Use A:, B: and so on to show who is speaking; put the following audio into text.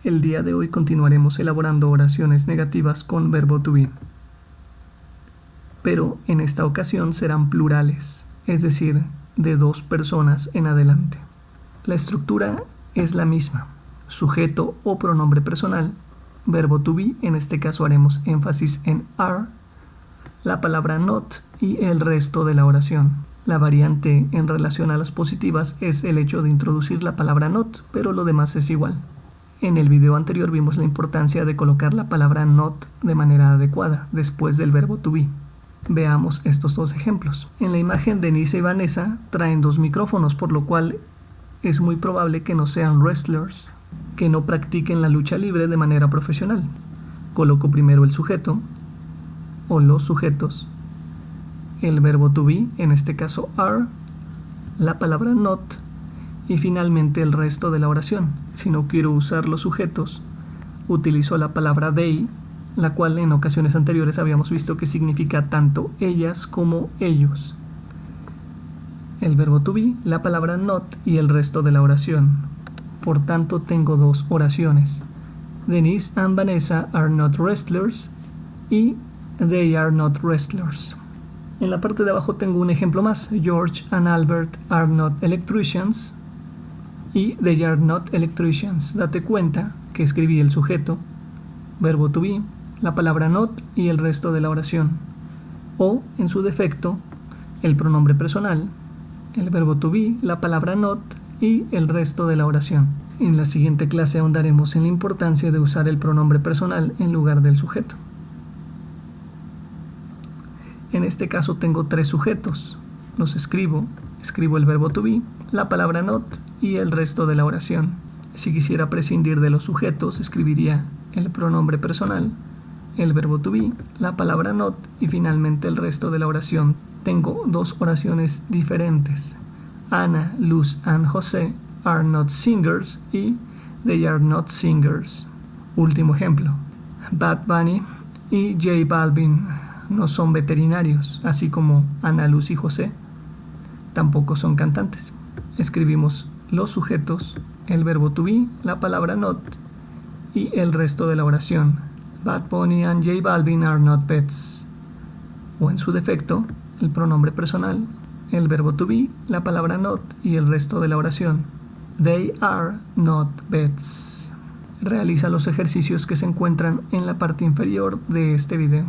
A: El día de hoy continuaremos elaborando oraciones negativas con verbo to be. Pero en esta ocasión serán plurales, es decir, de 2 personas en adelante. La estructura es la misma: sujeto o pronombre personal, verbo to be, en este caso haremos énfasis en are, la palabra not y el resto de la oración. La variante en relación a las positivas es el hecho de introducir la palabra not, pero lo demás es igual. En el video anterior vimos la importancia de colocar la palabra not de manera adecuada después del verbo to be. Veamos estos 2 ejemplos. En la imagen, Denise y Vanessa traen 2 micrófonos, por lo cual es muy probable que no sean wrestlers, que no practiquen la lucha libre de manera profesional. Coloco primero el sujeto o los sujetos, el verbo to be, en este caso are, la palabra not y finalmente el resto de la oración. Si no quiero usar los sujetos, utilizo la palabra they, la cual en ocasiones anteriores habíamos visto que significa tanto ellas como ellos. El verbo to be, la palabra not y el resto de la oración. Por tanto, tengo 2 oraciones. Denise and Vanessa are not wrestlers y they are not wrestlers. En la parte de abajo tengo un ejemplo más. George and Albert are not electricians y they are not electricians. Date cuenta que escribí el sujeto, verbo to be, la palabra not y el resto de la oración. O, en su defecto, el pronombre personal, el verbo to be, la palabra not y el resto de la oración. En la siguiente clase ahondaremos en la importancia de usar el pronombre personal en lugar del sujeto. En este caso tengo 3 sujetos. Los escribo el verbo to be, la palabra not y el resto de la oración. Si quisiera prescindir de los sujetos, escribiría el pronombre personal, el verbo to be, la palabra not y finalmente el resto de la oración. Tengo 2 oraciones diferentes. Ana, Luz and José are not singers y they are not singers. Último ejemplo. Bad Bunny y J Balvin no son veterinarios, así como Ana, Luz y José tampoco son cantantes. Escribimos los sujetos, el verbo to be, la palabra not y el resto de la oración. Bad Bunny and J Balvin are not pets. O en su defecto, el pronombre personal, el verbo to be, la palabra not y el resto de la oración. They are not pets. Realiza los ejercicios que se encuentran en la parte inferior de este video.